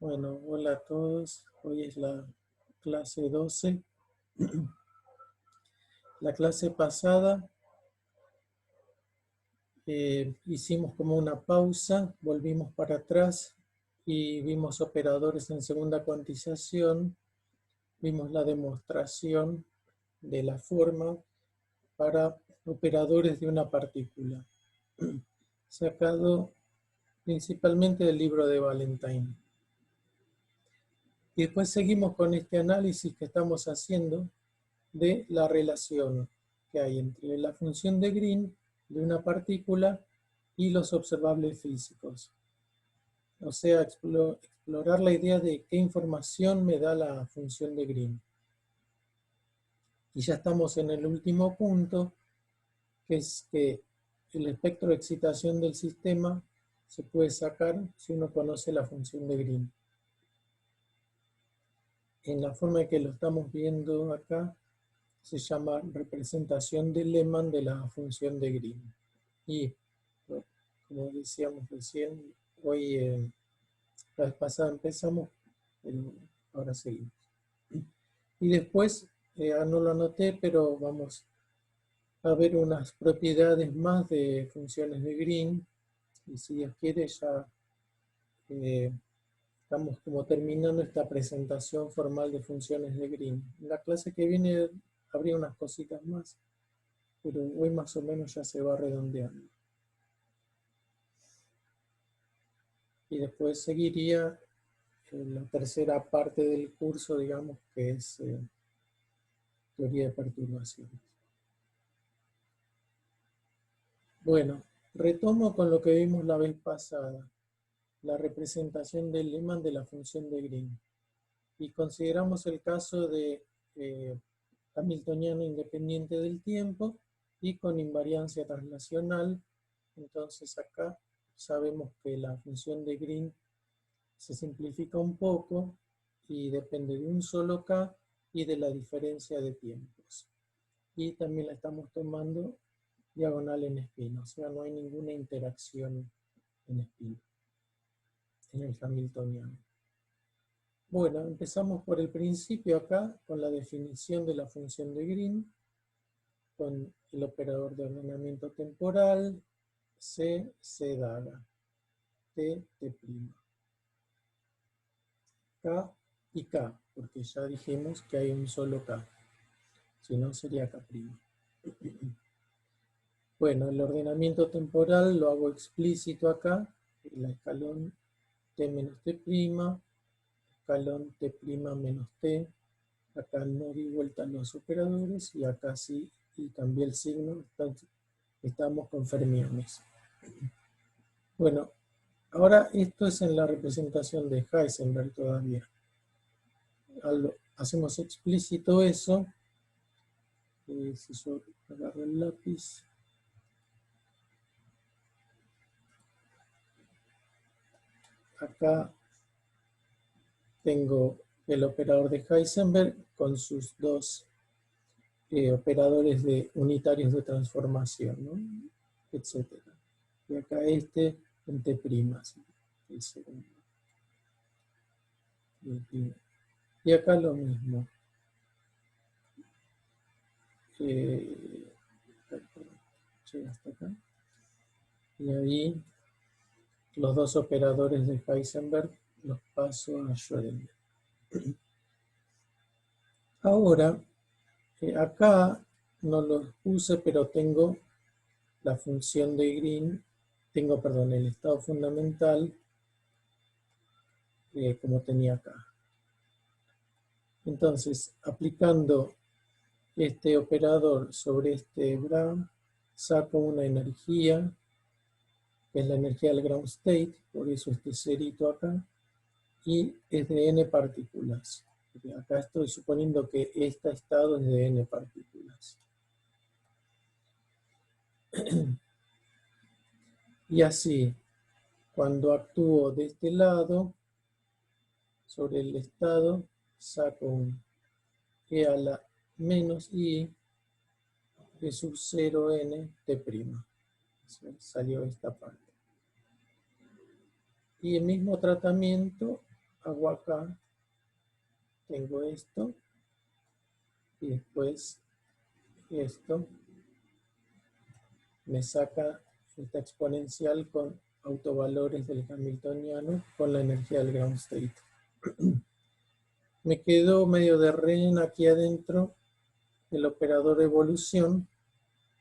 Bueno, hola a todos. Hoy es la clase 12. La clase pasada hicimos como una pausa, volvimos para atrás y vimos operadores en segunda cuantización, vimos la demostración de la forma para operadores de una partícula, sacado principalmente del libro de Valentine. Y después seguimos con este análisis que estamos haciendo de la relación que hay entre la función de Green de una partícula y los observables físicos. O sea, explorar la idea de qué información me da la función de Green. Y ya estamos en el último punto, que es que el espectro de excitación del sistema se puede sacar si uno conoce la función de Green. En la forma en que lo estamos viendo acá, se llama representación de Lehmann de la función de Green. Y, como decíamos recién, hoy, la vez pasada empezamos, pero ahora seguimos. Y después, no lo anoté, pero vamos a ver unas propiedades más de funciones de Green. Y si Dios quiere, ya estamos como terminando esta presentación formal de funciones de Green. En la clase que viene habría unas cositas más, pero hoy más o menos ya se va redondeando. Y después seguiría la tercera parte del curso, digamos, que es teoría de perturbaciones. Bueno, retomo con lo que vimos la vez pasada, la representación de Lehmann de la función de Green. Y consideramos el caso de hamiltoniano independiente del tiempo y con invariancia translacional. Entonces acá sabemos que la función de Green se simplifica un poco y depende de un solo K y de la diferencia de tiempos. Y también la estamos tomando diagonal en espino, o sea, no hay ninguna interacción en espino, en el hamiltoniano. Bueno, empezamos por el principio acá, con la definición de la función de Green, con el operador de ordenamiento temporal, C daga, T, T'. K y K, porque ya dijimos que hay un solo K, si no sería K'. Bueno, el ordenamiento temporal lo hago explícito acá, el escalón T menos T', escalón T' menos T, acá no di vuelta a los operadores y acá sí, y cambié el signo, estamos con fermiones. Bueno, ahora esto es en la representación de Heisenberg todavía. Hacemos explícito eso. Si yo agarro el lápiz. Acá tengo el operador de Heisenberg con sus dos operadores unitarios de transformación, ¿no? Etc. Y acá este en T', el segundo. Y acá lo mismo. Llega hasta acá. Y ahí los dos operadores de Heisenberg los paso a Schrödinger. Ahora, acá no los puse, pero tengo la función de Green, tengo, perdón, el estado fundamental como tenía acá. Entonces, aplicando este operador sobre este Bra, saco una energía, que es la energía del ground state, por eso este cerito acá, y es de n partículas. Acá estoy suponiendo que este estado es de n partículas. Y así, cuando actúo de este lado, sobre el estado, saco un e a la menos i de sub 0n t'. Salió esta parte. Y el mismo tratamiento hago acá, tengo esto, y después esto, me saca esta exponencial con autovalores del Hamiltoniano con la energía del ground state. Me quedó medio de rehén aquí adentro el operador de evolución,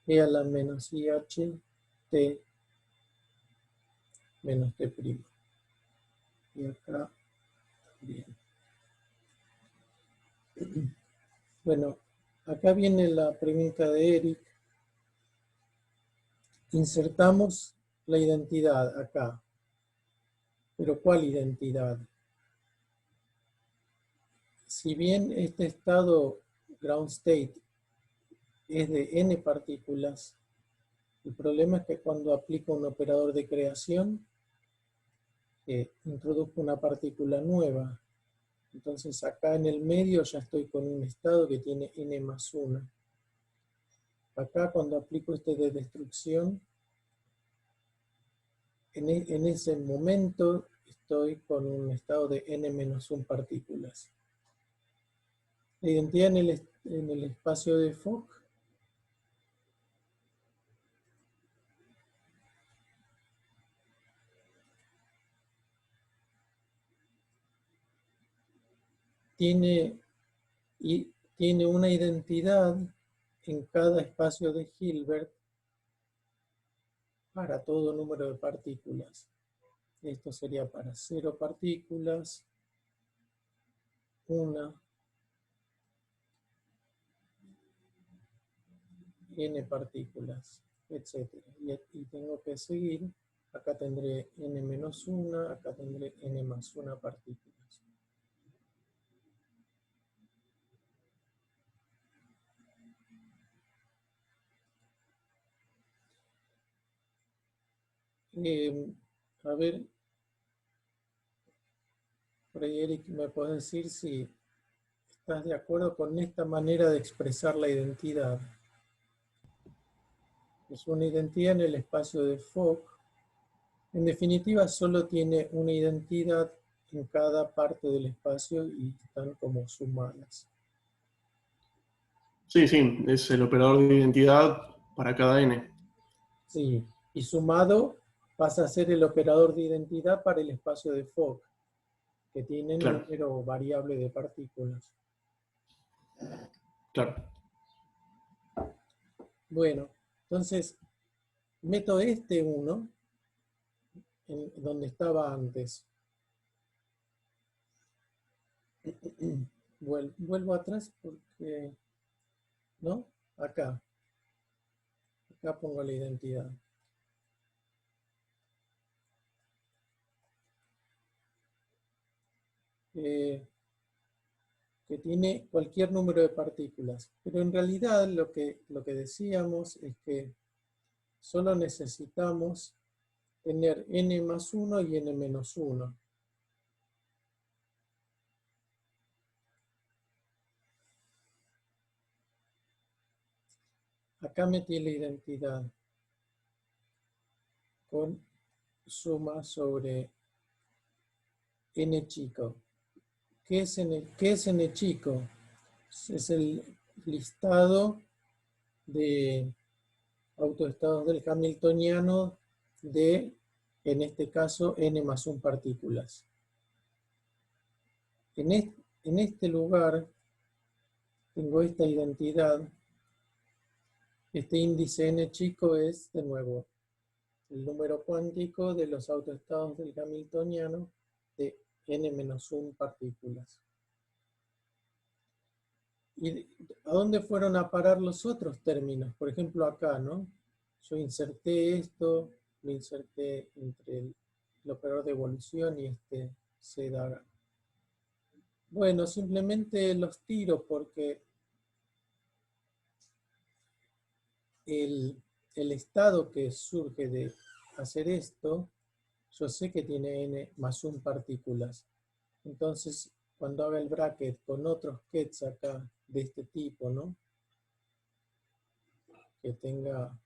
e a la menos IH t menos t'. Y acá también. Bueno, acá viene la pregunta de Eric. Insertamos la identidad acá. ¿Pero cuál identidad? Si bien este estado ground state es de n partículas, el problema es que cuando aplico un operador de creación, introduzco una partícula nueva. Entonces acá en el medio ya estoy con un estado que tiene n más 1. Acá cuando aplico este de destrucción, en ese momento estoy con un estado de n menos 1 partículas. La identidad en el espacio de Fock tiene una identidad en cada espacio de Hilbert para todo número de partículas. Esto sería para 0 partículas, 1, n partículas, etc. Y tengo que seguir. Acá tendré n menos 1, acá tendré n más 1 partículas. A ver, por ahí Eric, ¿me puedes decir si estás de acuerdo con esta manera de expresar la identidad? Es una identidad en el espacio de Fock. En definitiva, solo tiene una identidad en cada parte del espacio y están como sumadas. Sí, sí, es el operador de identidad para cada n. Sí, y sumado pasa a ser el operador de identidad para el espacio de Fock, que tiene Claro, número variable de partículas. claro. Bueno, entonces meto este 1 en donde estaba antes. Vuelvo atrás porque, ¿no? Acá pongo la identidad. Que tiene cualquier número de partículas. Pero en realidad lo que decíamos es que solo necesitamos tener n más 1 y n menos 1. Acá metí la identidad con suma sobre n chico. ¿Qué es n chico? Es el listado de autoestados del Hamiltoniano de, en este caso, n más 1 partículas. En este lugar tengo esta identidad. Este índice n chico es, de nuevo, el número cuántico de los autoestados del Hamiltoniano de n menos 1 partículas. ¿Y a dónde fueron a parar los otros términos? Por ejemplo, acá, ¿no? Yo inserté esto, lo inserté entre el operador de evolución y este C daga. Bueno, simplemente los tiro porque el estado que surge de hacer esto, yo sé que tiene n más 1 partículas. Entonces, cuando haga el bracket con otros kets acá de este tipo, ¿no? Que tenga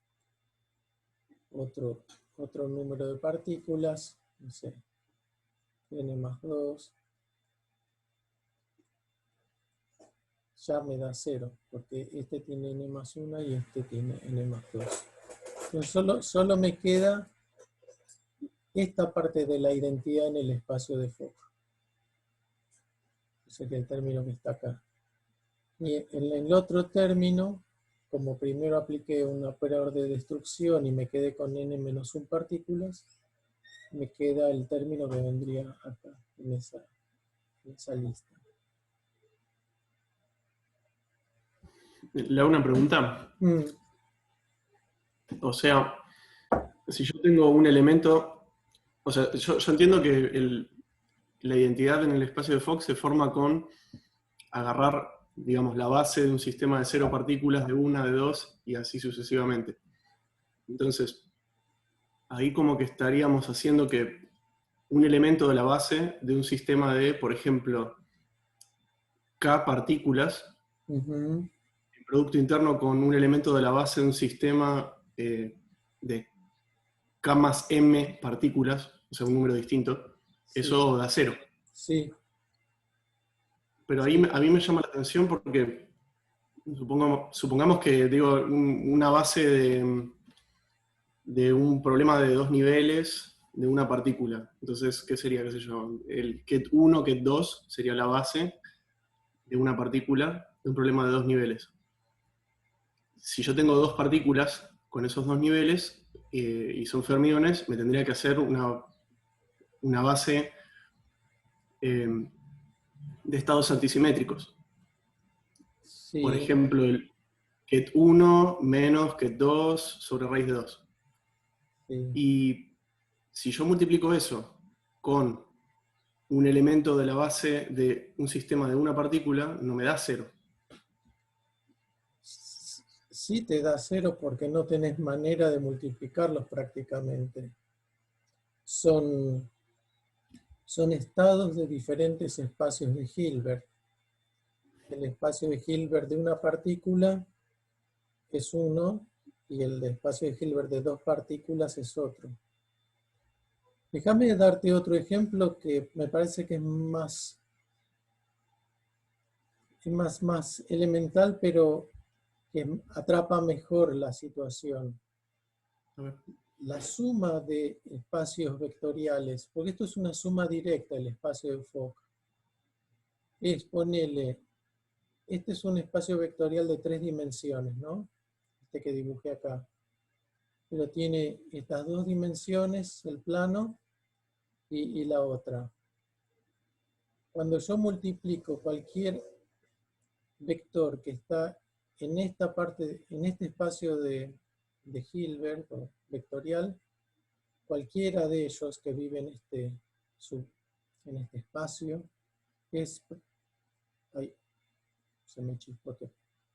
otro número de partículas, no sé, n más 2, ya me da 0, porque este tiene n más 1 y este tiene n más 2. Entonces solo me queda esta parte de la identidad en el espacio de Fock. Ese es el término que está acá. Y en el otro término, como primero apliqué un operador de destrucción y me quedé con n-1 partículas, me queda el término que vendría acá, en esa lista. Le hago una pregunta. O sea, si yo tengo un elemento, o sea, yo entiendo que la identidad en el espacio de Fock se forma con agarrar, digamos, la base de un sistema de 0 partículas, de 1, de 2, y así sucesivamente. Entonces, ahí como que estaríamos haciendo que un elemento de la base de un sistema de, por ejemplo, K partículas, el producto interno con un elemento de la base de un sistema de K más M partículas, o sea, un número distinto, Sí. eso da 0. Sí. Pero ahí a mí me llama la atención porque supongamos que digo una base de un problema de 2 niveles de una partícula. Entonces, ¿qué sería? ¿Qué sé yo? El ket 1, ket 2 sería la base de una partícula de un problema de 2 niveles. Si yo tengo 2 partículas con esos 2 niveles y son fermiones, me tendría que hacer una base de estados antisimétricos. Sí. Por ejemplo, el ket 1 menos ket 2 sobre raíz de 2. Sí. Y si yo multiplico eso con un elemento de la base de un sistema de una partícula, no me da 0. Sí te da 0 porque no tenés manera de multiplicarlos prácticamente. Son estados de diferentes espacios de Hilbert. El espacio de Hilbert de una partícula es 1 y el espacio de Hilbert de 2 partículas es otro. Déjame darte otro ejemplo que me parece que es más elemental, pero que atrapa mejor la situación. La suma de espacios vectoriales, porque esto es una suma directa, el espacio de Fock, es ponerle, este es un espacio vectorial de 3 dimensiones, ¿no? Este que dibujé acá. Pero tiene estas 2 dimensiones, el plano y la otra. Cuando yo multiplico cualquier vector que está en esta parte, en este espacio de Hilbert o vectorial, cualquiera de ellos que vive en este espacio es, ay, se me chispoteó,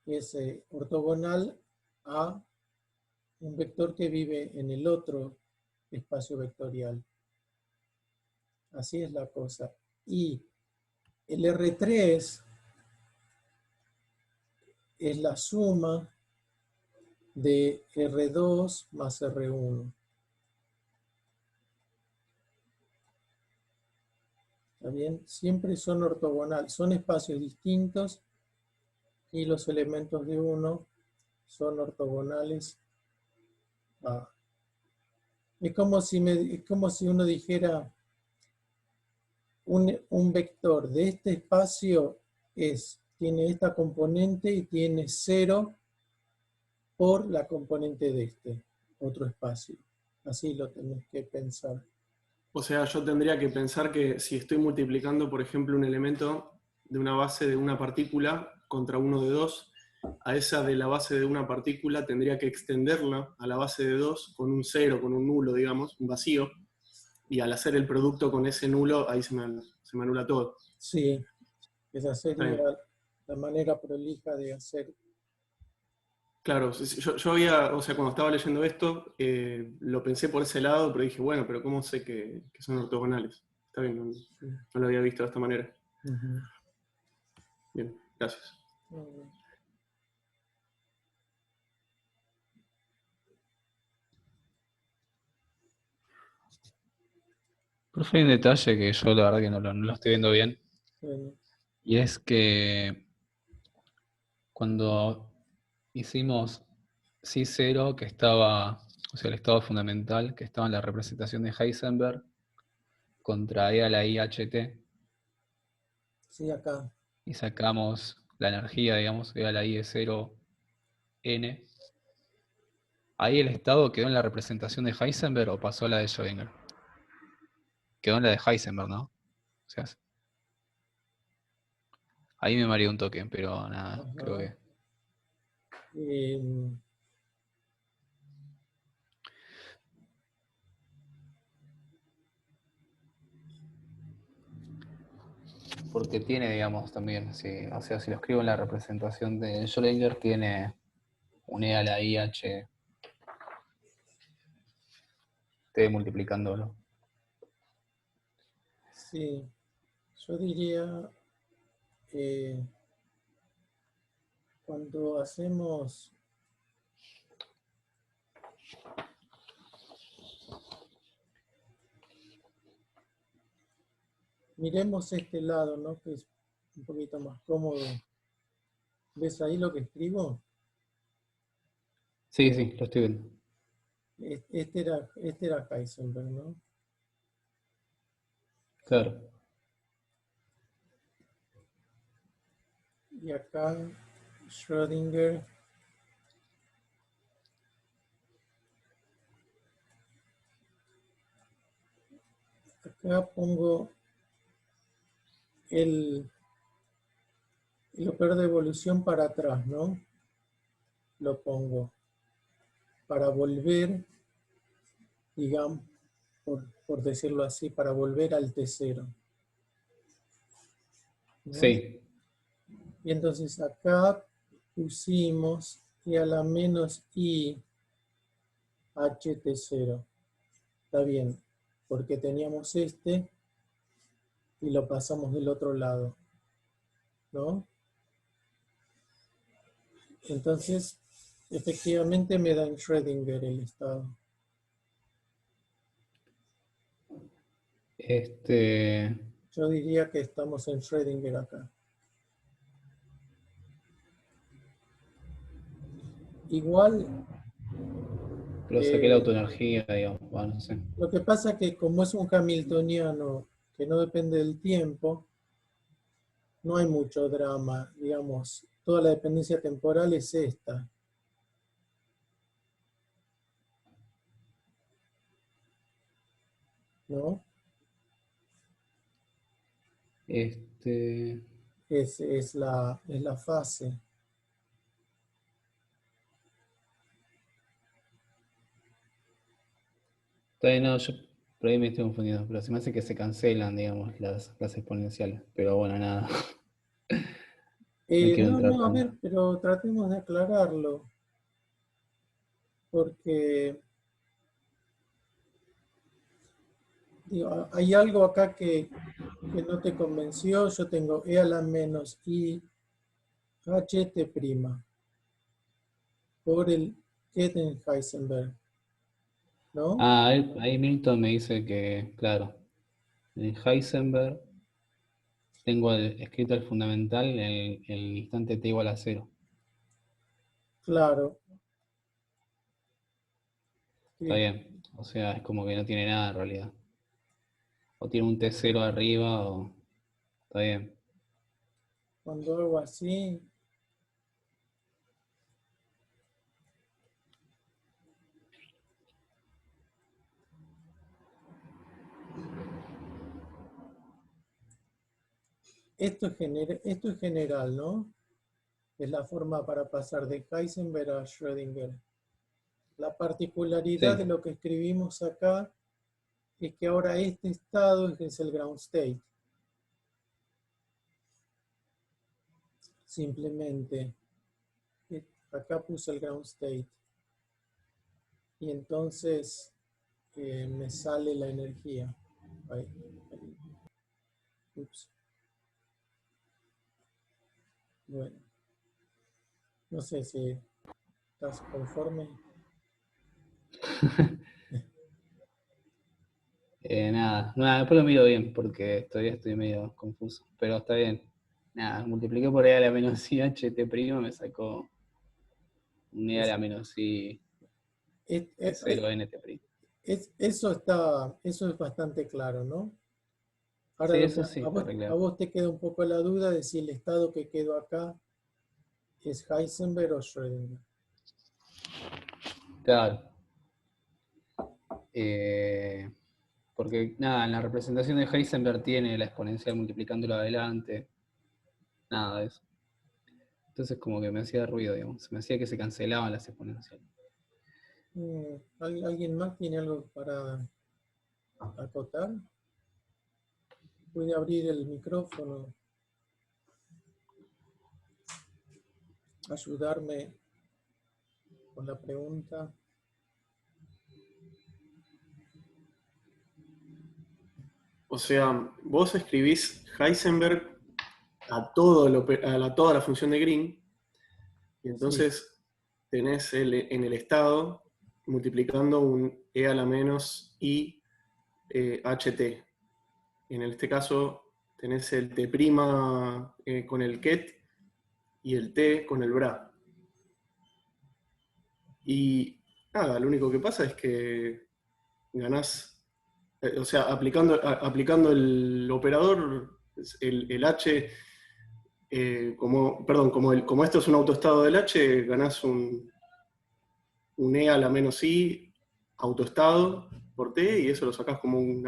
es ortogonal a un vector que vive en el otro espacio vectorial. Así es la cosa. Y el R3 es la suma de R2 más R1. ¿Está bien? Siempre son ortogonales, son espacios distintos y los elementos de uno son ortogonales a. Es como si uno dijera un vector de este espacio tiene esta componente y tiene 0 por la componente de este otro espacio. Así lo tenés que pensar. O sea, yo tendría que pensar que si estoy multiplicando, por ejemplo, un elemento de una base de una partícula contra uno de 2, a esa de la base de una partícula tendría que extenderla a la base de 2 con un 0, con un nulo, digamos, un vacío, y al hacer el producto con ese nulo, ahí se me anula todo. Sí, esa sería la manera prolija de hacer. Claro, yo había, o sea, cuando estaba leyendo esto, lo pensé por ese lado, pero dije, bueno, pero ¿cómo sé que son ortogonales? Está bien, no lo había visto de esta manera. Bien, gracias. Profe, hay un detalle que yo la verdad que no lo estoy viendo bien. Sí. Y es que cuando hicimos C0, que estaba, o sea, el estado fundamental, que estaba en la representación de Heisenberg, contra E a la IHT, Sí, acá. y sacamos la energía, digamos, E a la I de 0N. ¿Ahí el estado quedó en la representación de Heisenberg o pasó a la de Schrödinger? Quedó en la de Heisenberg, ¿no? O sea, ahí me mareé un toque, pero nada, creo Ajá. que... Eh, Porque tiene, digamos, también, si, o sea, si lo escribo en la representación de Schrödinger, tiene un E a la IH T multiplicándolo. sí, yo diría, eh, cuando hacemos, miremos este lado, ¿no? Que es un poquito más cómodo. ¿Ves ahí lo que escribo? Sí, sí, lo estoy viendo. Este era Heisenberg, ¿no? Claro. Y acá Schrödinger, acá pongo el operador de evolución para atrás, ¿no? Lo pongo para volver, digamos, por decirlo así, para volver al T0, ¿no? Sí, Y entonces acá pusimos e a la menos I HT0. Está bien, porque teníamos este y lo pasamos del otro lado, ¿no? Entonces, efectivamente me da en Schrödinger el estado. este, Yo diría que estamos en Schrödinger acá. Igual, pero saqué la autoenergía, digamos, bueno, no sé. lo que pasa es que como es un hamiltoniano que no depende del tiempo, no hay mucho drama, digamos. Toda la dependencia temporal es esta, ¿no? Este, Es la fase. todavía no, yo por ahí me estoy confundiendo, pero se me hace que se cancelan, digamos, las exponenciales. Pero bueno, nada, no quiero No, entrar no, a tanto. ver, pero tratemos de aclararlo, porque digo, hay algo acá que no te convenció. Yo tengo e a la menos i ht' por el Heisenberg, ¿no? Ah, ahí Milton me dice que, claro, en Heisenberg tengo escrito el fundamental en el instante t igual a cero. Claro. Está Que bien. O sea, es como que no tiene nada en realidad. O tiene un T0 arriba o... Está bien. cuando hago así, esto es general, ¿no? Es la forma para pasar de Heisenberg a Schrödinger. La particularidad de Sí, lo que escribimos acá es que ahora este estado es el ground state. Simplemente, acá puse el ground state. Y entonces me sale la energía. Ahí, ahí. Ups. Bueno, no sé si estás conforme. nada, nada, después lo miro bien porque todavía estoy medio confuso. Pero está bien. Nada, multipliqué por E a la menos I HT primo, me sacó un E a la menos I Es- es- T0 NT primo. eso es bastante claro, ¿no? Ahora Sí, lo que eso sí, a está vos, re a claro. vos te queda un poco la duda de si el estado que quedó acá es Heisenberg o Schrödinger. Claro. Porque nada, en la representación de Heisenberg tiene la exponencial multiplicándolo adelante. Nada de eso. Entonces como que me hacía ruido, digamos. Me hacía que se cancelaban las exponenciales. ¿Alguien más tiene algo para acotar? Puede abrir el micrófono, ayudarme con la pregunta. O sea, vos escribís Heisenberg a, toda la función de Green, y Sí, entonces tenés en el estado multiplicando un e a la menos i ht. En este caso tenés el t' con el ket y el t con el bra. Y nada, lo único que pasa es que ganás, o sea, aplicando el operador, el h, como esto es un autoestado del h, ganás un e a la menos i autoestado por t, y eso lo sacás como un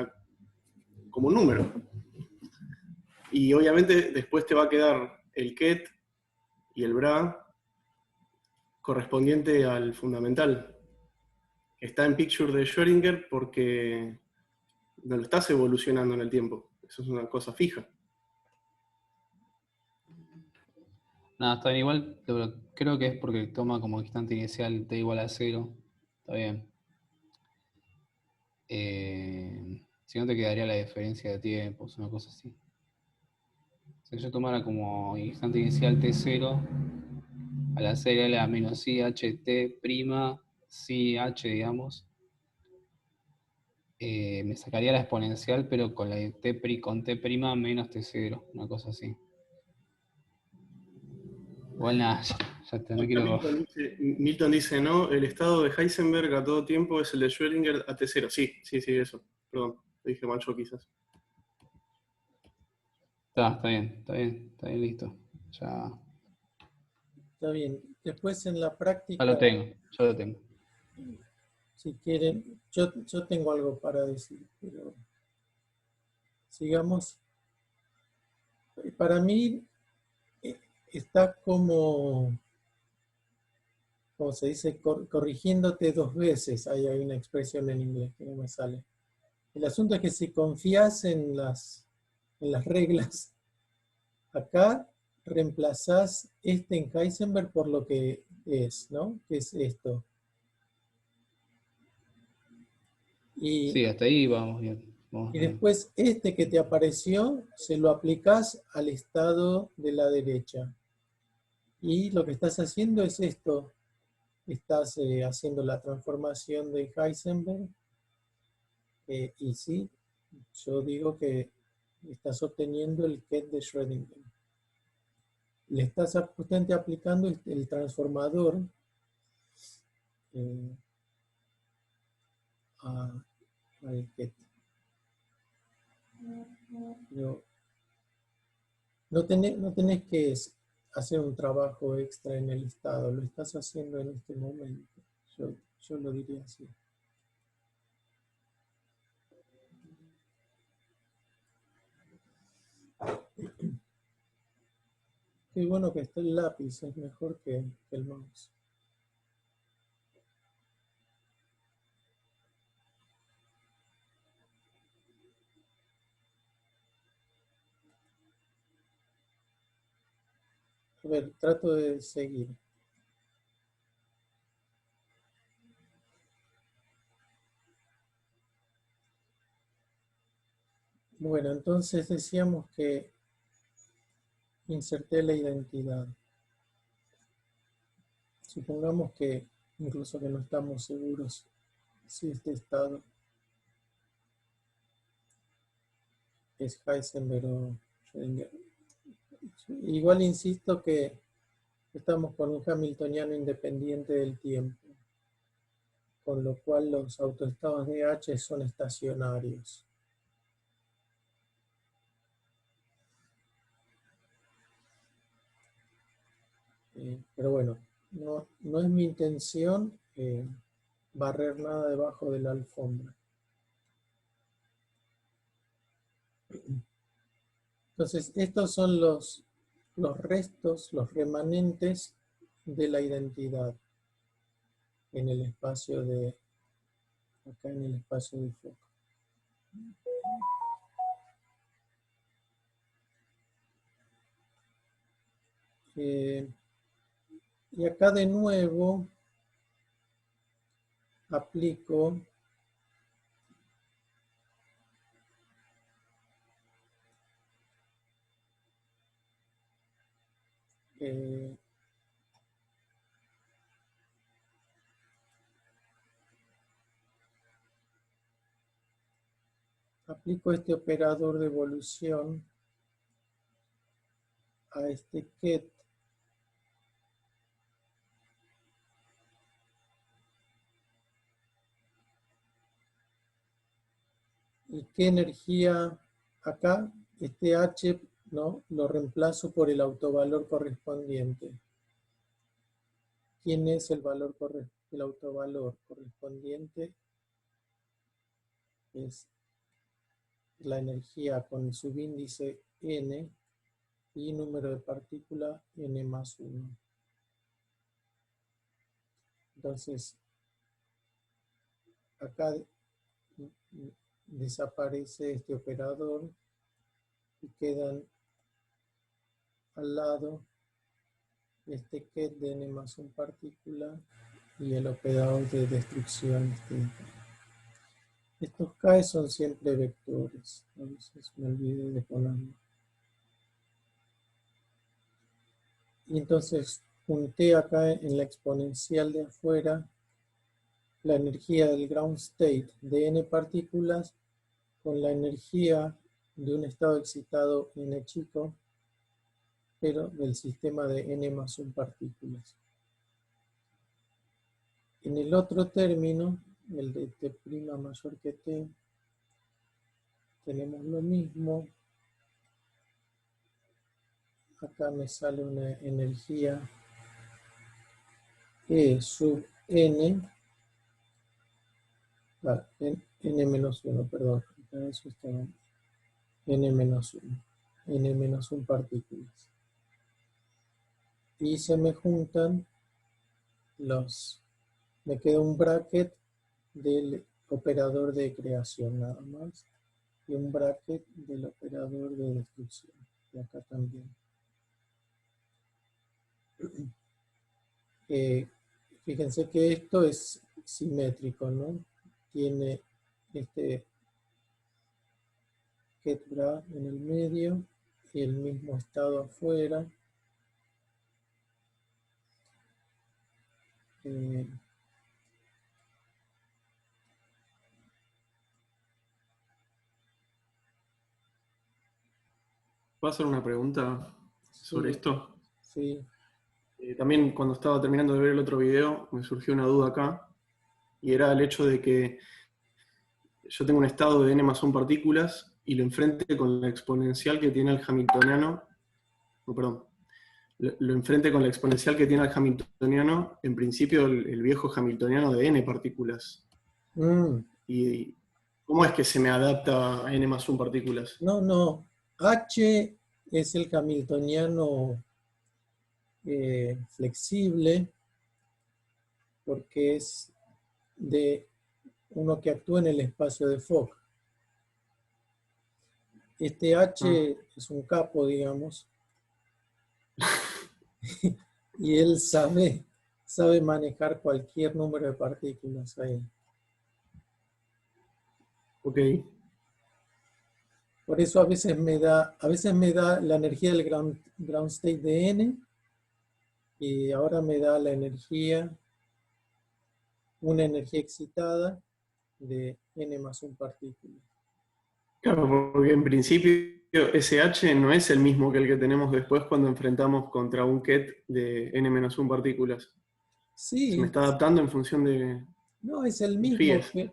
número. Y obviamente después te va a quedar el ket y el bra correspondiente al fundamental. Está en picture de Schrödinger porque no lo estás evolucionando en el tiempo. Eso es una cosa fija. Nada, está bien igual, pero creo que es porque toma como instante inicial t igual a 0. Está bien. Si no te quedaría la diferencia de tiempos, una cosa así. Si yo tomara como instante inicial t0, a la serie la menos i ht prima, si h, digamos, me sacaría la exponencial, pero con la de con t prima menos t0, una cosa así. Igual nada, ya te, no Acá quiero... Milton dice, no, el estado de Heisenberg a todo tiempo es el de Schrödinger a T0. Sí, eso. Perdón, lo dije mal yo quizás. Está bien, listo. Ya está bien. Después en la práctica, lo tengo, ya lo tengo. si quieren, yo tengo algo para decir, pero sigamos. Para mí está como se dice, corrigiéndote dos veces. Ahí hay una expresión en inglés que no me sale. El asunto es que si confías en las reglas, acá reemplazás este en Heisenberg por lo que es, ¿no? Que es esto. Y, Sí, hasta ahí vamos bien. Vamos y bien. después este que te apareció, se lo aplicás al estado de la derecha. Y lo que estás haciendo es esto. Estás haciendo la transformación de Heisenberg. Y sí, yo digo que estás obteniendo el Ket de Schrödinger. Le estás justamente aplicando el transformador eh, al Ket. Pero no tenés que hacer un trabajo extra en el estado, lo estás haciendo en este momento. Yo lo diría así. Qué bueno que está el lápiz, es mejor que el mouse. A ver, trato de seguir. Bueno, entonces decíamos que inserté la identidad. Supongamos que incluso que no estamos seguros si este estado es Heisenberg o Schrödinger. Igual insisto que estamos con un hamiltoniano independiente del tiempo, con lo cual los autoestados de H son estacionarios. Pero bueno, no es mi intención barrer nada debajo de la alfombra. Entonces, estos son los restos, los remanentes de la identidad en el espacio acá en el espacio de foco. Y acá de nuevo aplico aplico este operador de evolución a este ket y qué energía acá, este H, ¿no? Lo reemplazo por el autovalor correspondiente. ¿Quién es el autovalor correspondiente? Es la energía con subíndice n y número de partícula n más 1. Entonces, acá desaparece este operador y quedan al lado este ket de n más 1 partícula y el operador de destrucción. Estos K son siempre vectores, a veces me olvidé de ponerlo. Y entonces junté acá en la exponencial de afuera la energía del ground state de n partículas con la energía de un estado excitado n chico, pero del sistema de n más 1 partículas. En el otro término, el de t' mayor que t, tenemos lo mismo. Acá me sale una energía E sub n, n menos 1, perdón, para eso está n menos 1, n menos 1 partículas. Y se me juntan me queda un bracket del operador de creación nada más y un bracket del operador de destrucción. Y acá también. Fíjense que esto es simétrico, ¿no? Tiene este ket bra en el medio y el mismo estado afuera. ¿Puedo hacer una pregunta sobre Sí, esto? sí. También cuando estaba terminando de ver el otro video me surgió una duda acá, y era el hecho de que yo tengo un estado de n más 1 partículas y lo enfrente con la exponencial que tiene el hamiltoniano, lo enfrente con la exponencial que tiene el hamiltoniano, en principio el viejo hamiltoniano de n partículas. ¿Y cómo es que se me adapta a n más 1 partículas? No. H es el hamiltoniano flexible porque es de uno que actúa en el espacio de Fock. Este H es un capo, digamos, y él sabe manejar cualquier número de partículas ahí. Ok. Por eso a veces me da la energía del ground state de n y ahora me da una energía excitada de n más 1 partícula. Claro, porque en principio ese H no es el mismo que el que tenemos después cuando enfrentamos contra un ket de n-1 partículas. Se me Sí, está adaptando en función de no es el mismo. Fíes. Sí.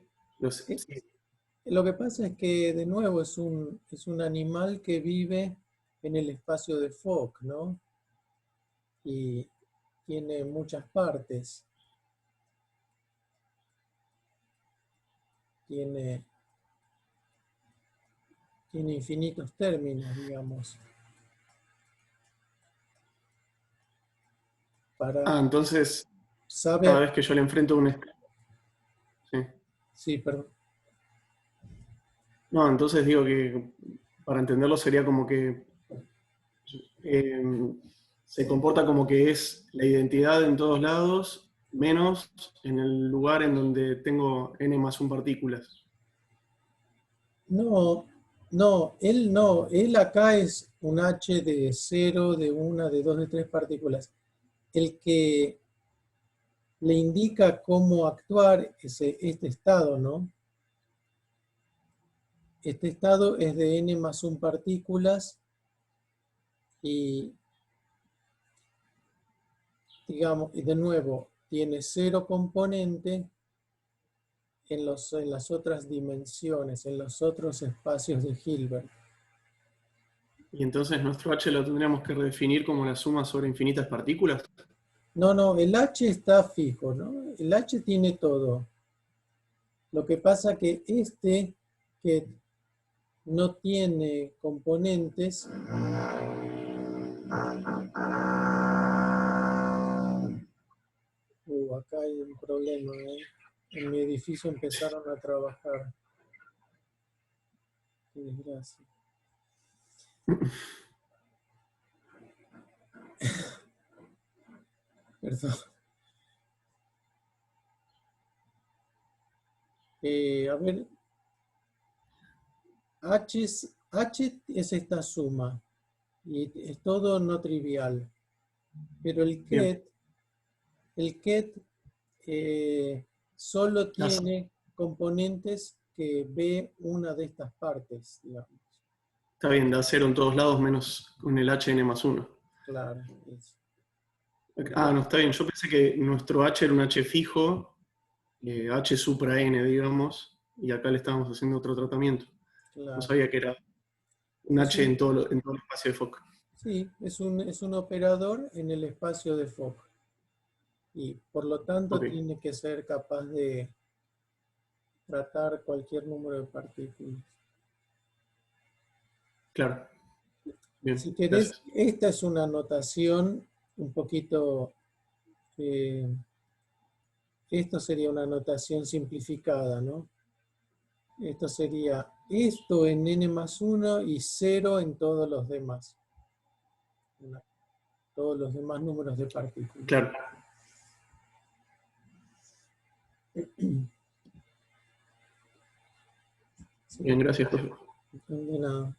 Lo que pasa es que, de nuevo, es un animal que vive en el espacio de Fock, ¿no? Y tiene muchas partes. Tiene infinitos términos, digamos. Entonces, Sabe cada vez que yo le enfrento un... Sí. Sí, perdón. No, entonces digo que para entenderlo sería como que se comporta como que es la identidad en todos lados, menos en el lugar en donde tengo n+1 partículas. No, él acá es un H de 0, de 1, de 2, de 3 partículas. El que le indica cómo actuar es este estado, ¿no? Este estado es de n+1 partículas y, digamos, y de nuevo, tiene 0 componente en las otras dimensiones, en los otros espacios de Hilbert. Y entonces nuestro H lo tendríamos que redefinir como la suma sobre infinitas partículas. No, el H está fijo, ¿no? El H tiene todo. Lo que pasa que que no tiene componentes, acá hay un problema, ¿eh? En mi edificio empezaron a trabajar. Qué desgracia. Perdón. A ver, H es esta suma y es todo no trivial, pero el ket solo tiene componentes que ve una de estas partes, digamos. Está bien, da 0 en todos lados menos con el H n+1. Claro. No, está bien. Yo pensé que nuestro H era un H fijo, H supra n, digamos, y acá le estábamos haciendo otro tratamiento. Claro. No sabía que era un H en todo el espacio de Fock. Sí, es un operador en el espacio de Fock. Y por lo tanto tiene que ser capaz de tratar cualquier número de partículas. Claro. Bien, si querés, gracias. esta es una notación un poquito... esto sería una notación simplificada, ¿no? Esto sería esto en n+1 y 0 en todos los demás. Todos los demás números de partículas. Claro. Bien, gracias, profe. De nada.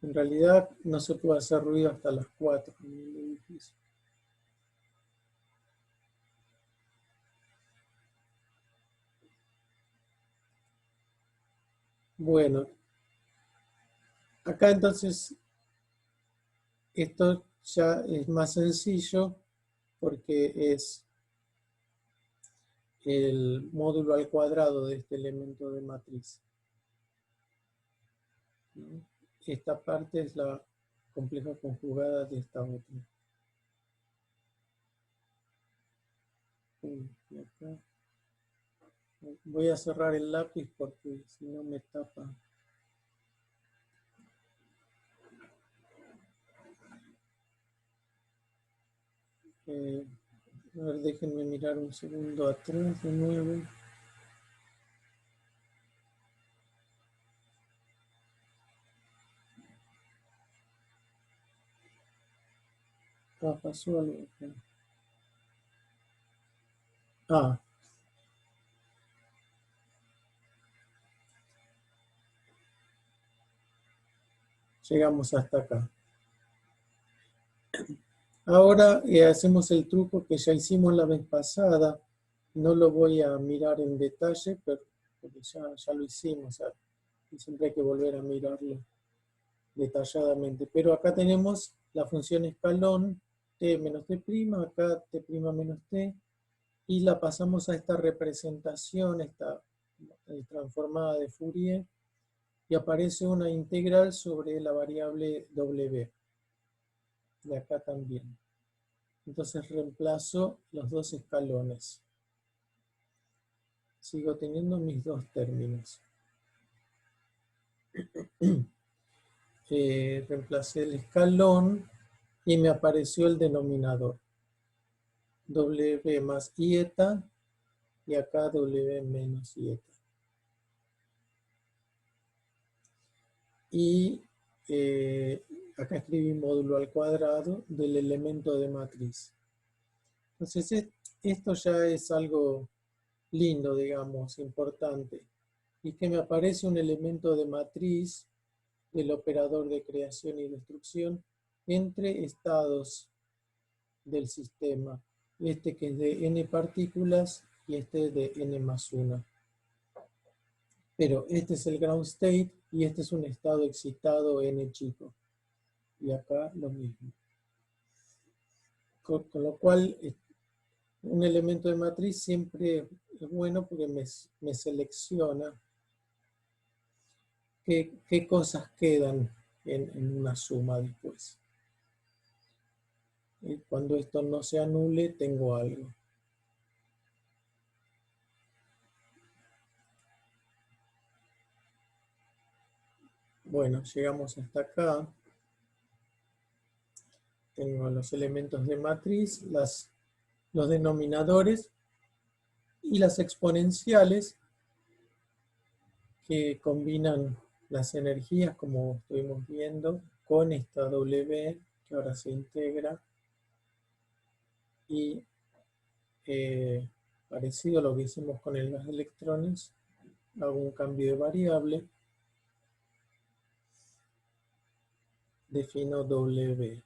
En realidad no se puede hacer ruido hasta las 4 en el edificio. Bueno, acá entonces esto ya es más sencillo porque es el módulo al cuadrado de este elemento de matriz. Esta parte es la compleja conjugada de esta otra. Y acá. Voy a cerrar el lápiz porque si no me tapa. A ver, déjenme mirar un segundo atrás de nuevo. Pasó algo acá. Llegamos hasta acá. Ahora hacemos el truco que ya hicimos la vez pasada. No lo voy a mirar en detalle, pero porque ya lo hicimos. y siempre hay que volver a mirarlo detalladamente. Pero acá tenemos la función escalón t menos t', acá t' menos t, y la pasamos a esta representación, esta transformada de Fourier, y aparece una integral sobre la variable w. Y acá también. Entonces reemplazo los dos escalones. Sigo teniendo mis dos términos. Reemplacé el escalón y me apareció el denominador. W más ieta y acá W menos ieta. Y acá escribí módulo al cuadrado del elemento de matriz. Entonces esto ya es algo lindo, digamos, importante. Y que me aparece un elemento de matriz del operador de creación y destrucción entre estados del sistema. Este que es de n partículas y este de n más 1. Pero este es el ground state y este es un estado excitado n chico. Y acá lo mismo. Con lo cual, un elemento de matriz siempre es bueno porque me selecciona qué cosas quedan en una suma después. Y cuando esto no se anule, tengo algo. Bueno, llegamos hasta acá. Tengo los elementos de matriz, los denominadores y las exponenciales que combinan las energías, como estuvimos viendo, con esta W que ahora se integra. Y parecido a lo que hicimos con el gas de electrones, hago un cambio de variable. Defino W.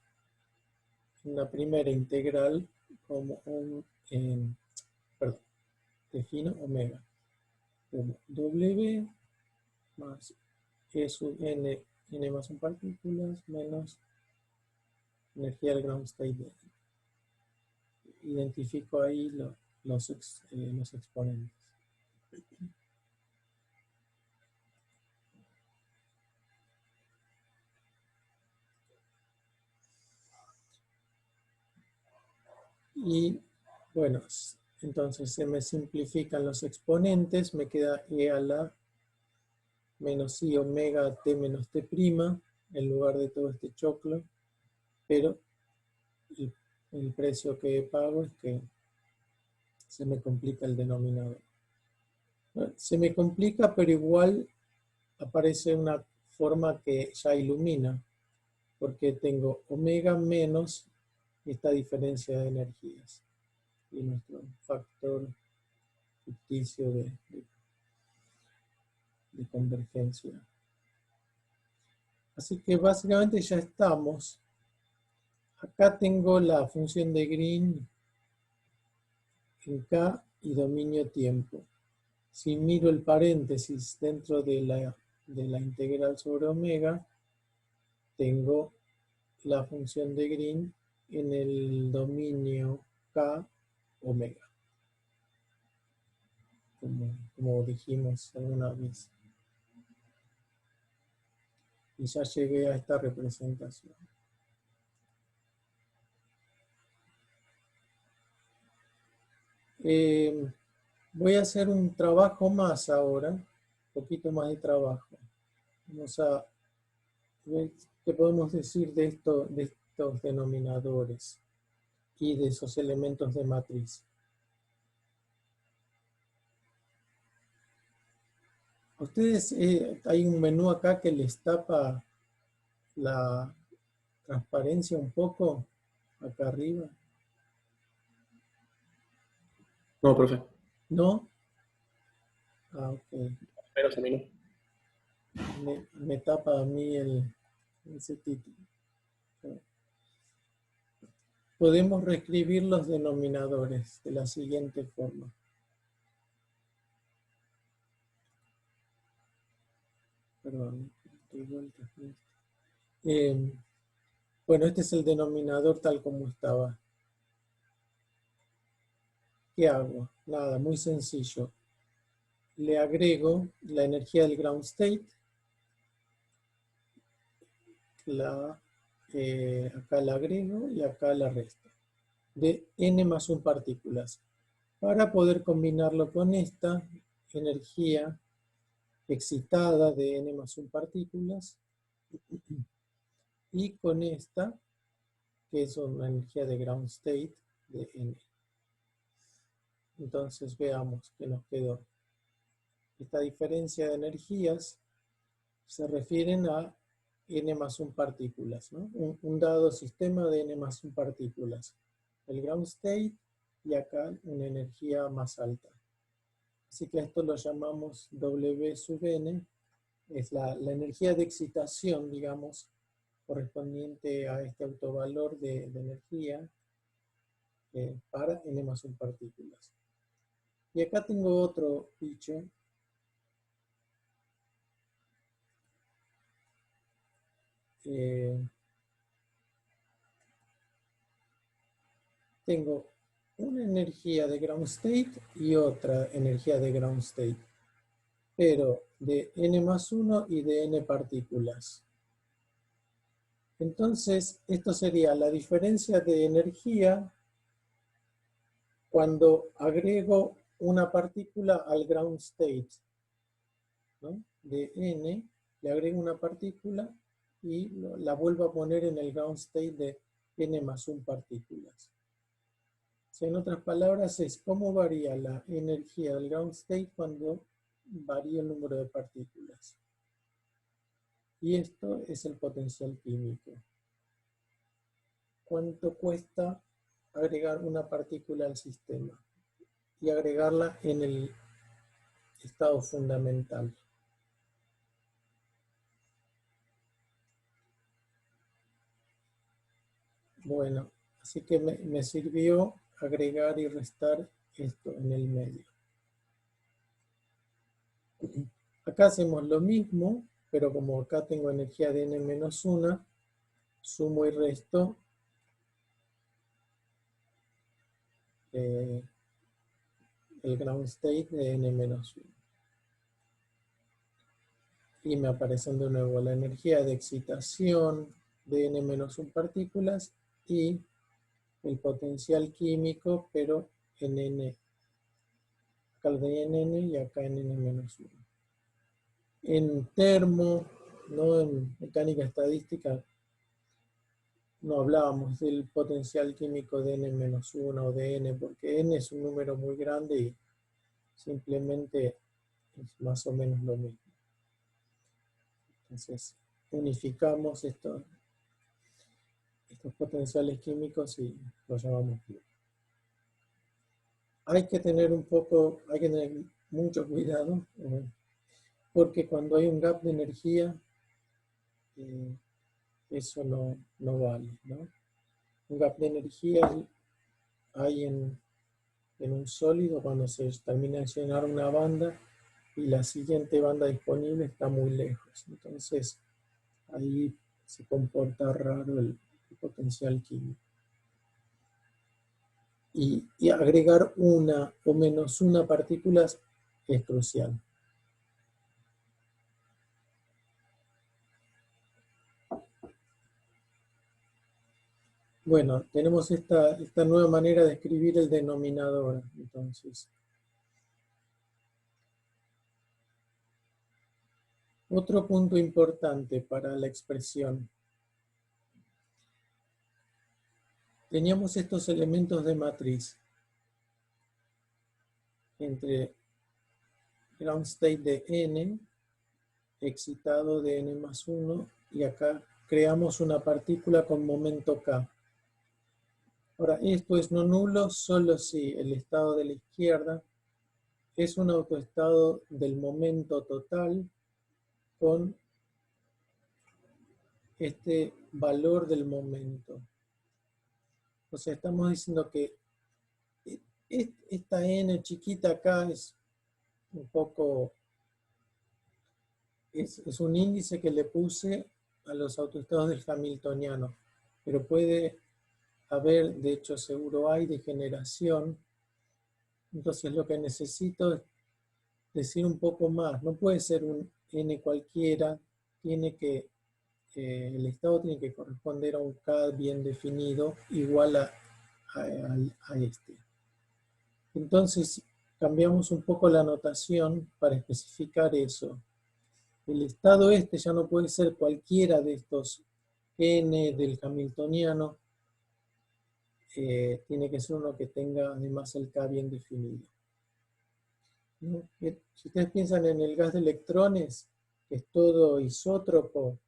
Una primera integral como defino omega como W más E sub n, n más 1 partículas, menos energía del ground state. Identifico ahí los exponentes. Y bueno, entonces se me simplifican los exponentes, me queda e a la menos i omega t menos t' en lugar de todo este choclo, pero el precio que pago es que se me complica el denominador. Se me complica, pero igual aparece una forma que ya ilumina, porque tengo omega menos esta diferencia de energías y nuestro factor ficticio de convergencia. Así que básicamente ya estamos. Acá tengo la función de Green en K y dominio tiempo. Si miro el paréntesis dentro de la integral sobre omega, tengo la función de Green en el dominio K omega. Como dijimos alguna vez. Y ya llegué a esta representación. Voy a hacer un trabajo más ahora, un poquito más de trabajo. Vamos a ver qué podemos decir de estos denominadores y de esos elementos de matriz. Ustedes, hay un menú acá que les tapa la transparencia un poco, acá arriba. No, profe. ¿No? Ah, ok. Menos a mí no. Me tapa a mí ese título. Podemos reescribir los denominadores de la siguiente forma. Perdón, estoy vuelta. Bueno, este es el denominador tal como estaba. ¿Qué hago? Nada, muy sencillo. Le agrego la energía del ground state, acá la agrego y acá la resto, de n+1 partículas, para poder combinarlo con esta energía excitada de n+1 partículas y con esta, que es una energía de ground state de n. Entonces veamos qué nos quedó. Esta diferencia de energías se refieren a n+1 partículas, ¿no? Un dado sistema de n+1 partículas. El ground state y acá una energía más alta. Así que esto lo llamamos W sub n, es la energía de excitación, digamos, correspondiente a este autovalor de energía para n+1 partículas. Y acá tengo otro bicho. Tengo una energía de ground state y otra energía de ground state, pero de n+1 y de n partículas. Entonces, esto sería la diferencia de energía cuando agrego una partícula al ground state, ¿no? De n, le agrego una partícula y la vuelvo a poner en el ground state de n+1 partículas. En otras palabras, es cómo varía la energía del ground state cuando varía el número de partículas. Y esto es el potencial químico. ¿Cuánto cuesta agregar una partícula al sistema? Y agregarla en el estado fundamental. Bueno, así que me sirvió agregar y restar esto en el medio. Acá hacemos lo mismo, pero como acá tengo energía de n-1, sumo y resto el ground state de n-1. Y me aparecen de nuevo la energía de excitación de n-1 partículas y el potencial químico, pero en n. Acá lo tenía en n y acá en n-1. En termo, no en mecánica estadística, no hablábamos del potencial químico de n-1 o de n, porque n es un número muy grande y simplemente es más o menos lo mismo. Entonces, unificamos estos potenciales químicos y los llamamos Q. Hay que tener mucho cuidado, porque cuando hay un gap de energía, eso no vale, ¿no? Un gap de energía hay en un sólido cuando se termina de llenar una banda y la siguiente banda disponible está muy lejos. Entonces, ahí se comporta raro el potencial químico. Y agregar una o menos una partícula es crucial. Bueno, tenemos esta nueva manera de escribir el denominador, entonces. Otro punto importante para la expresión. Teníamos estos elementos de matriz entre ground state de n, excitado de n+1, y acá creamos una partícula con momento k. Ahora, esto es no nulo solo si el estado de la izquierda es un autoestado del momento total con este valor del momento. O sea, estamos diciendo que esta n chiquita acá es un poco es un índice que le puse a los autoestados del hamiltoniano, pero puede haber, de hecho seguro hay, degeneración. Entonces lo que necesito es decir un poco más. No puede ser un n cualquiera, el estado tiene que corresponder a un K bien definido igual a este. Entonces cambiamos un poco la notación para especificar eso. El estado este ya no puede ser cualquiera de estos n del hamiltoniano, tiene que ser uno que tenga además el K bien definido. ¿No? Si ustedes piensan en el gas de electrones, que es todo isótropo,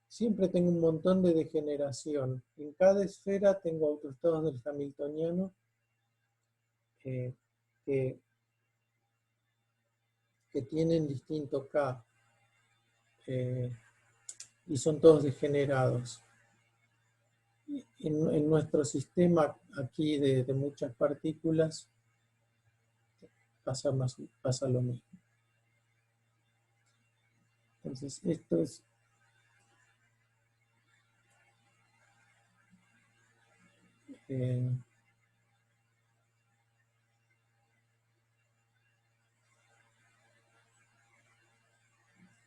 siempre tengo un montón de degeneración. En cada esfera tengo autoestados del hamiltoniano que tienen distinto K y son todos degenerados. En nuestro sistema aquí de muchas partículas pasa lo mismo. Entonces esto es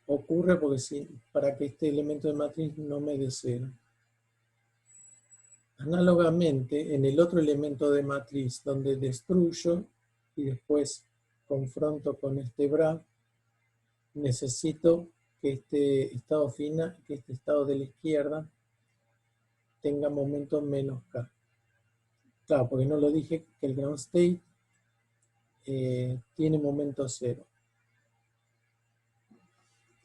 ocurre porque para que este elemento de matriz no me dé cero. Análogamente, en el otro elemento de matriz donde destruyo y después confronto con este bra, necesito que este estado de la izquierda tenga momento menos K. Claro, porque no lo dije, que el ground state tiene momento cero.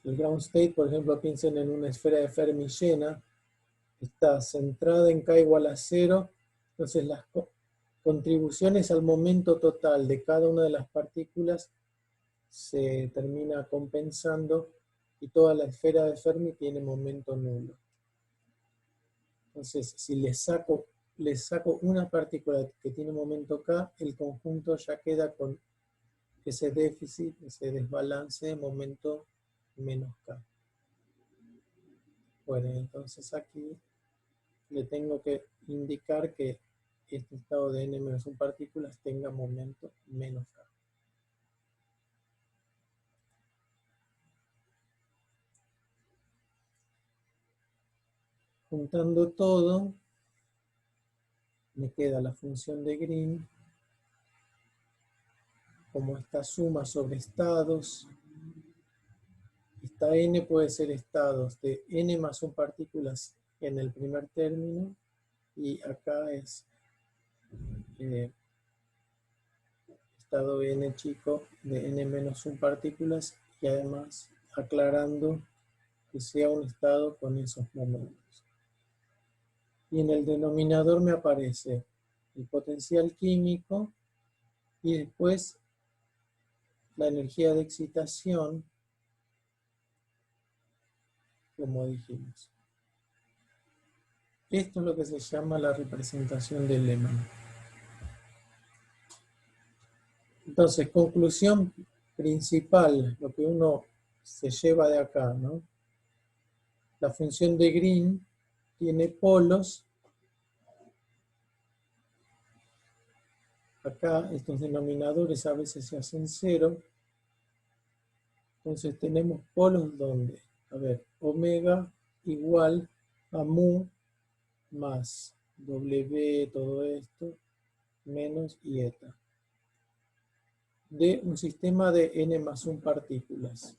El ground state, por ejemplo, piensen en una esfera de Fermi llena, está centrada en K igual a 0, entonces las contribuciones al momento total de cada una de las partículas se termina compensando y toda la esfera de Fermi tiene momento nulo. Entonces, si les saco una partícula que tiene momento K, el conjunto ya queda con ese déficit, ese desbalance de momento menos K. Bueno, entonces aquí le tengo que indicar que este estado de n-1 partículas tenga momento menos K. Juntando todo, me queda la función de Green como esta suma sobre estados. Esta n puede ser estados de n más 1 partículas en el primer término, y acá es estado n chico de n menos 1 partículas, y además aclarando que sea un estado con esos momentos. Y en el denominador me aparece el potencial químico y después la energía de excitación, como dijimos. Esto es lo que se llama la representación de Lehmann. Entonces, conclusión principal, lo que uno se lleva de acá, ¿no? La función de Green tiene polos. Acá estos denominadores a veces se hacen cero. Entonces tenemos polos donde, a ver, omega igual a mu más W, todo esto, menos eta, de un sistema de n más 1 partículas.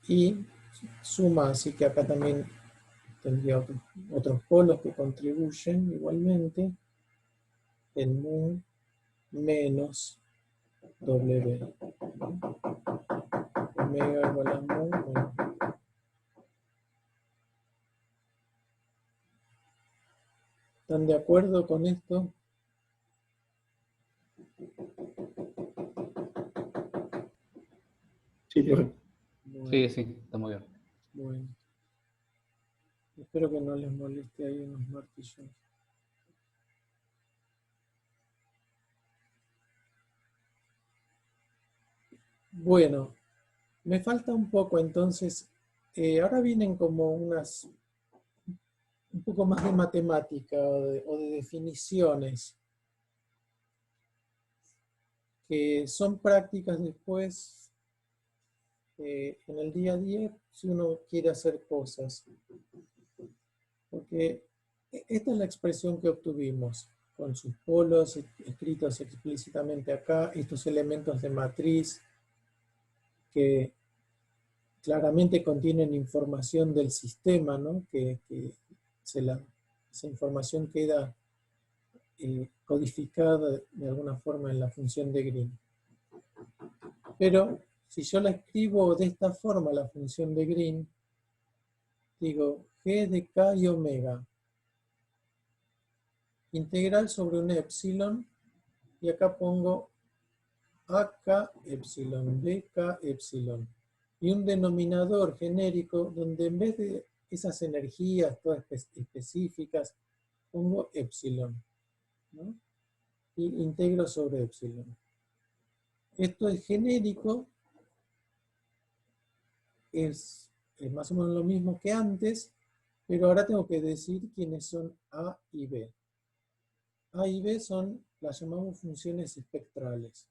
Y suma, así que acá también tendría otros polos que contribuyen igualmente, en mu menos W. Omega igual a mu menos. ¿Están de acuerdo con esto? Sí, perfecto. Bueno, Sí, está muy bien. bueno. Espero que no les moleste ahí unos martillos. Bueno, me falta un poco, entonces, ahora vienen como un poco más de matemática o de definiciones, que son prácticas después en el día a día si uno quiere hacer cosas. Porque esta es la expresión que obtuvimos, con sus polos escritos explícitamente acá, estos elementos de matriz que claramente contienen información del sistema, ¿no? Que esa información queda codificada de alguna forma en la función de Green. Pero si yo la escribo de esta forma, la función de Green, digo G de K y omega, integral sobre un epsilon, y acá pongo AK epsilon, BK epsilon, y un denominador genérico donde en vez de esas energías todas específicas, pongo epsilon, ¿no? Y integro sobre epsilon. Esto es genérico, es más o menos lo mismo que antes, pero ahora tengo que decir quiénes son A y B. A y B las llamamos funciones espectrales.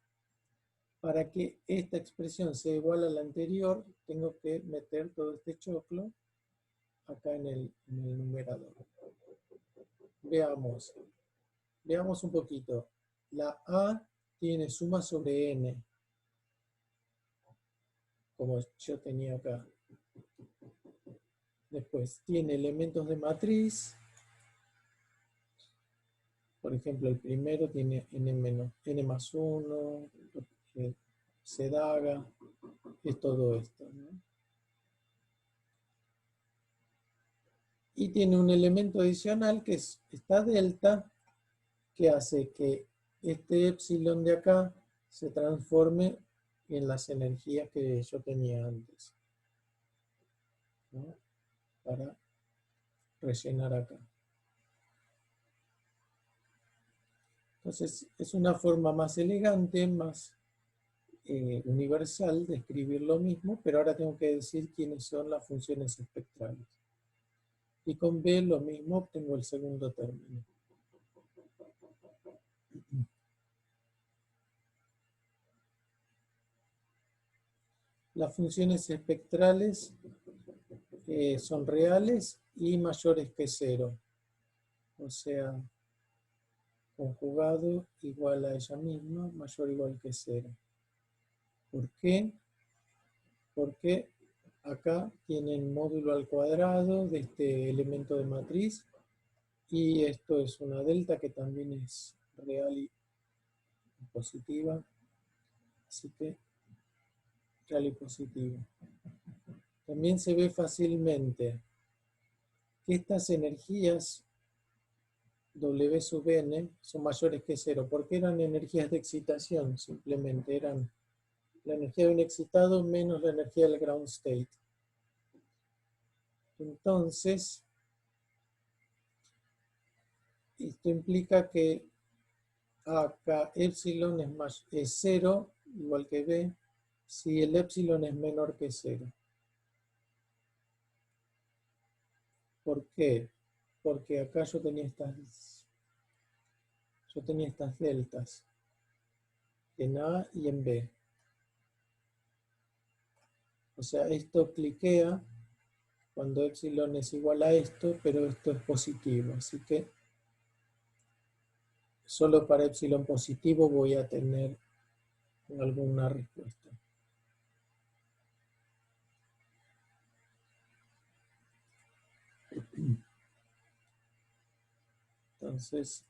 Para que esta expresión sea igual a la anterior, tengo que meter todo este choclo acá en el numerador. Veamos un poquito. La A tiene suma sobre n, como yo tenía acá. Después tiene elementos de matriz. Por ejemplo, el primero tiene n más 1, se daga, es todo esto, ¿no? Y tiene un elemento adicional que es esta delta, que hace que este epsilon de acá se transforme en las energías que yo tenía antes, ¿no? Para rellenar acá. Entonces, es una forma más elegante, más universal de escribir lo mismo, pero ahora tengo que decir quiénes son las funciones espectrales. Y con B lo mismo, obtengo el segundo término. Las funciones espectrales son reales y mayores que 0. O sea, conjugado igual a ella misma, mayor o igual que 0. ¿Por qué? Porque acá tienen módulo al cuadrado de este elemento de matriz, y esto es una delta que también es real y positiva, así que real y positivo. También se ve fácilmente que estas energías W sub n son mayores que 0, porque eran energías de excitación, simplemente eran la energía de un excitado menos la energía del ground state. Entonces, esto implica que acá epsilon es 0, igual que B, si el epsilon es menor que 0. ¿Por qué? Porque acá yo tenía estas deltas en A y en B. O sea, esto cliquea cuando epsilon es igual a esto, pero esto es positivo. Así que solo para epsilon positivo voy a tener alguna respuesta. Entonces,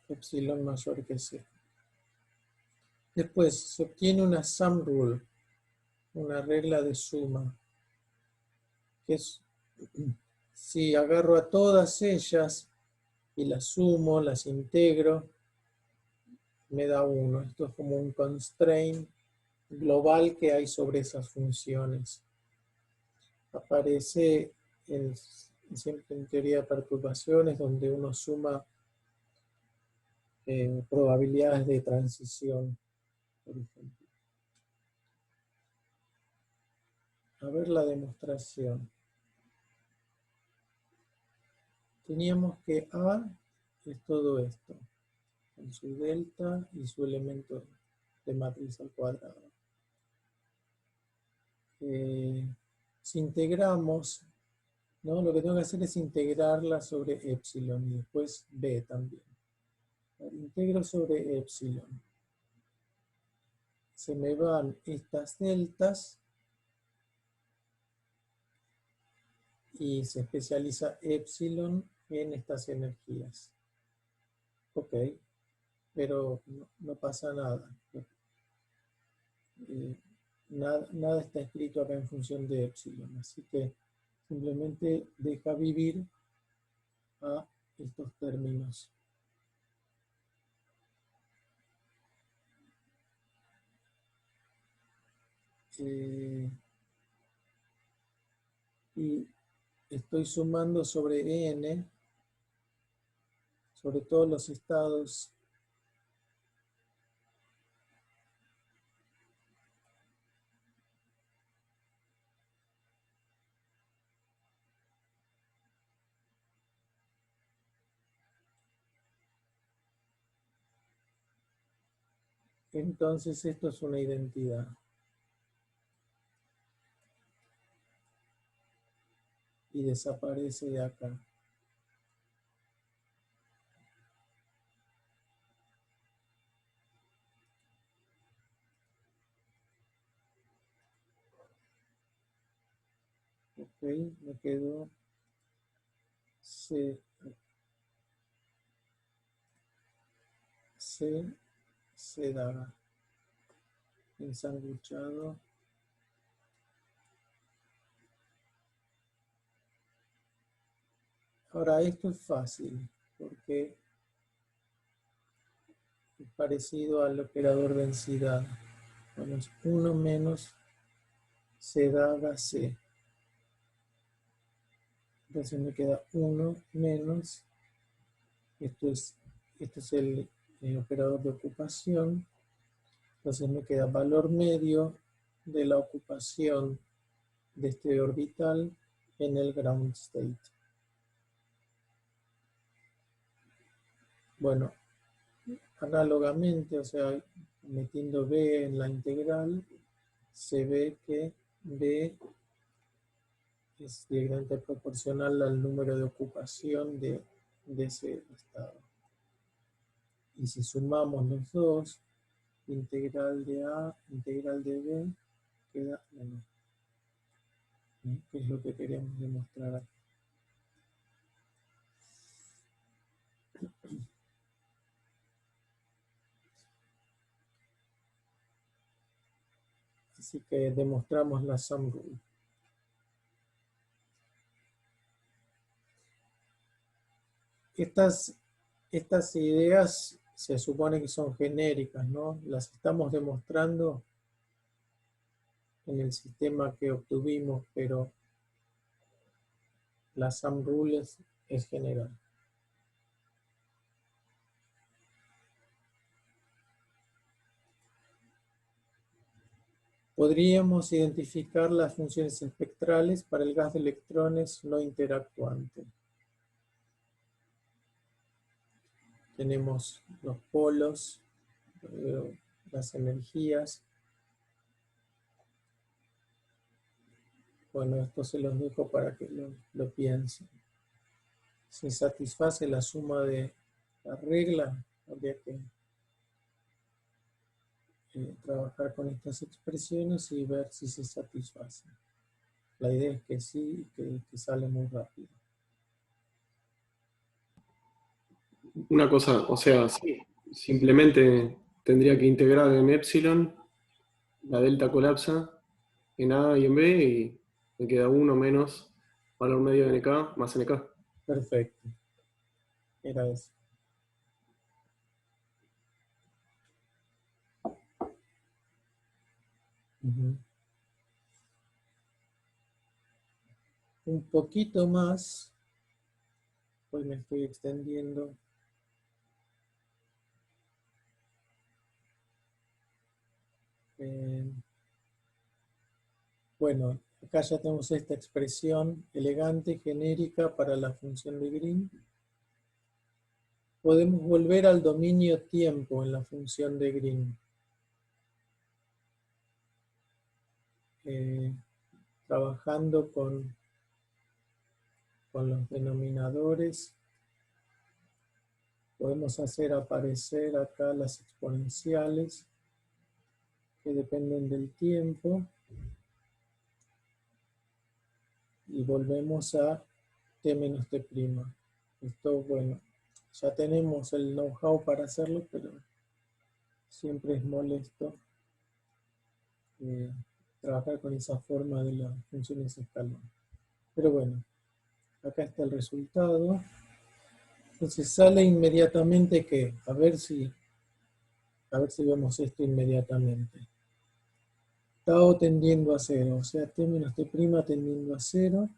epsilon mayor que 0. Después se obtiene una sum rule, una regla de suma, que es, si agarro a todas ellas y las sumo, las integro, me da 1. Esto es como un constraint global que hay sobre esas funciones. Aparece siempre en teoría de perturbaciones, donde uno suma probabilidades de transición, por ejemplo. A ver la demostración. Teníamos que A es todo esto, con su delta y su elemento de matriz al cuadrado. Si integramos, ¿no? Lo que tengo que hacer es integrarla sobre epsilon y después B también. Integro sobre epsilon. Se me van estas deltas y se especializa epsilon en estas energías. Ok, pero no pasa nada. Nada está escrito acá en función de epsilon, así que simplemente deja vivir a estos términos. Y estoy sumando sobre n, sobre todos los estados. Entonces esto es una identidad. Y desaparece de acá. Ok, me quedó C da ensanguchado. Ahora esto es fácil porque es parecido al operador densidad. Bueno, es 1 menos C da C. Entonces me queda 1 menos, este es el operador de ocupación. Entonces me queda valor medio de la ocupación de este orbital en el ground state. Bueno, análogamente, o sea, metiendo B en la integral, se ve que B es directamente proporcional al número de ocupación de ese estado. Y si sumamos los dos, integral de A, integral de B, queda 1. ¿Qué es lo que queremos demostrar aquí? Así que demostramos la sum rule. Estas ideas se supone que son genéricas, ¿no? Las estamos demostrando en el sistema que obtuvimos, pero la sum rule es general. Podríamos identificar las funciones espectrales para el gas de electrones no interactuante. Tenemos los polos, las energías. Bueno, esto se los dejo para que lo piensen. Si satisface la suma de la regla, habría que trabajar con estas expresiones y ver si se satisface. La idea es que sí, que sale muy rápido. Una cosa, o sea, sí, simplemente tendría que integrar en epsilon, la delta colapsa en A y en B y me queda 1 menos valor medio de NK más NK. Perfecto. Era eso. Un poquito más. Hoy me estoy extendiendo. Bueno, acá ya tenemos esta expresión elegante, genérica para la función de Green. Podemos volver al dominio tiempo en la función de Green. Trabajando con los denominadores, podemos hacer aparecer acá las exponenciales que dependen del tiempo. Y volvemos a t menos t'. Esto, bueno, ya tenemos el know-how para hacerlo, pero siempre es molesto trabajar con esa forma de las funciones escalón. Pero bueno, acá está el resultado. Entonces sale inmediatamente que, a ver si vemos esto inmediatamente. Tau tendiendo a 0, o sea, t menos t' tendiendo a 0.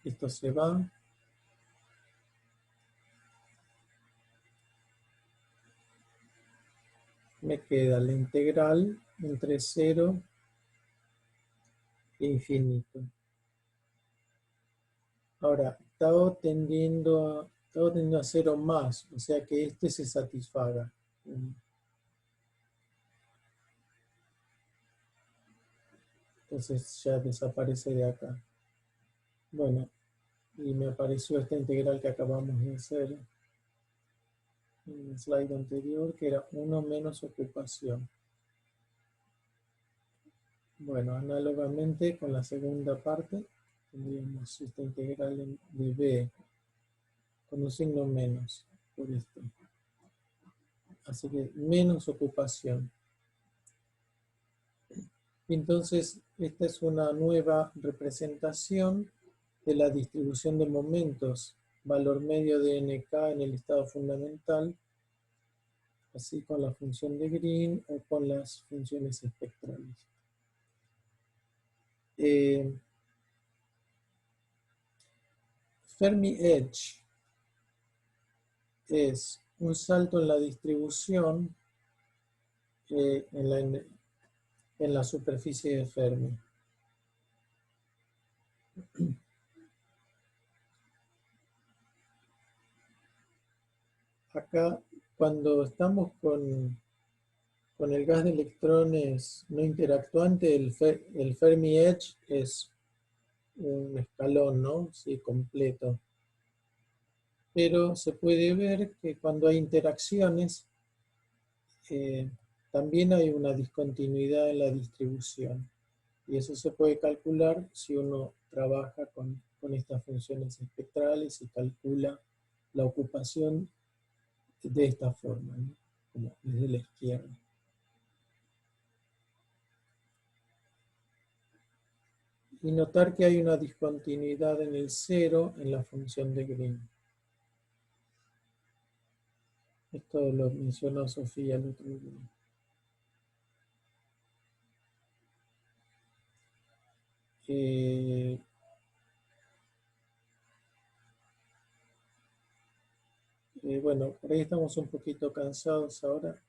Esto se va. Me queda la integral entre 0 e infinito. Ahora, tau tendiendo a 0 más, o sea que este se satisfaga. Entonces ya desaparece de acá. Bueno, y me apareció esta integral que acabamos de hacer en el slide anterior, que era 1 menos ocupación. Bueno, análogamente con la segunda parte, tendríamos esta integral de b con un signo menos por esto. Así que menos ocupación. Entonces, esta es una nueva representación de la distribución de momentos, valor medio de nk en el estado fundamental, así con la función de Green o con las funciones espectrales. Fermi Edge es un salto en la distribución en la superficie de Fermi. Acá, cuando estamos con el gas de electrones no interactuante, el Fermi Edge es un escalón, ¿no? Sí, completo. Pero se puede ver que cuando hay interacciones, también hay una discontinuidad en la distribución. Y eso se puede calcular si uno trabaja con estas funciones espectrales y calcula la ocupación de esta forma, ¿no? Como desde la izquierda. Y notar que hay una discontinuidad en el 0 en la función de Green. Esto lo mencionó Sofía el otro día. Bueno, por ahí estamos un poquito cansados ahora.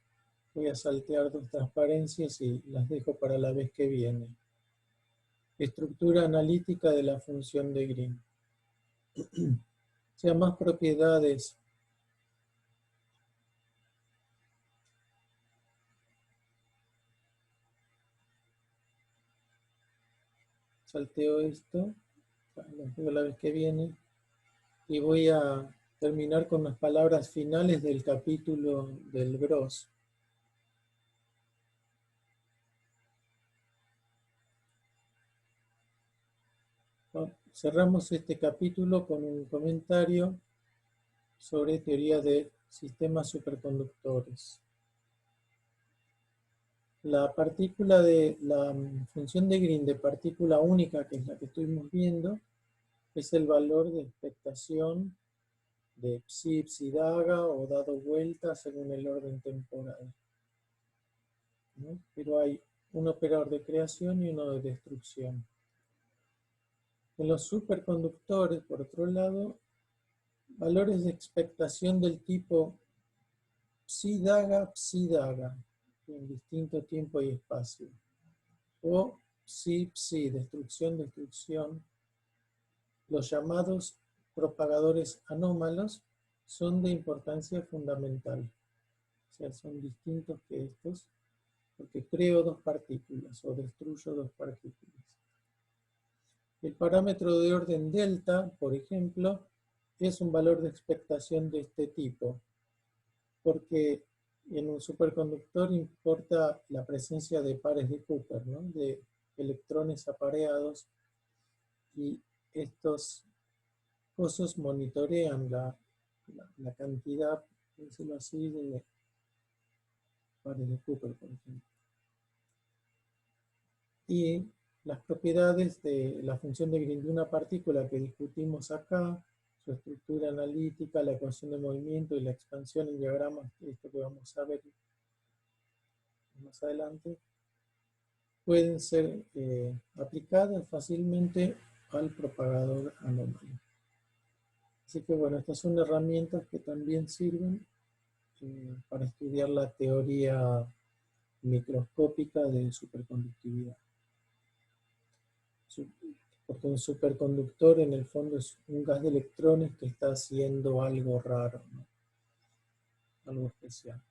Voy a saltear 2 transparencias y las dejo para la vez que viene. Estructura analítica de la función de Green. O sea, más propiedades. Salteo esto, las dejo la vez que viene. Y voy a terminar con las palabras finales del capítulo del Gross. Cerramos este capítulo con un comentario sobre teoría de sistemas superconductores. La partícula de la función de Green de partícula única, que es la que estuvimos viendo, es el valor de expectación de psi, psi daga o dado vuelta según el orden temporal, ¿no? Pero hay un operador de creación y uno de destrucción. En los superconductores, por otro lado, valores de expectación del tipo psi-daga, psi-daga, en distinto tiempo y espacio, o psi-psi, destrucción, destrucción. Los llamados propagadores anómalos son de importancia fundamental. O sea, son distintos que estos, porque creo dos partículas o destruyo dos partículas. El parámetro de orden delta, por ejemplo, es un valor de expectación de este tipo, porque en un superconductor importa la presencia de pares de Cooper, ¿no? De electrones apareados, y estos cosas monitorean la cantidad, por decirlo así, de pares de Cooper, por ejemplo. Y las propiedades de la función de Green de una partícula que discutimos acá, su estructura analítica, la ecuación de movimiento y la expansión en diagramas, esto que vamos a ver más adelante, pueden ser aplicadas fácilmente al propagador anómalo. Así que bueno, estas son herramientas que también sirven para estudiar la teoría microscópica de superconductividad. Porque un superconductor en el fondo es un gas de electrones que está haciendo algo raro, ¿no? Algo especial.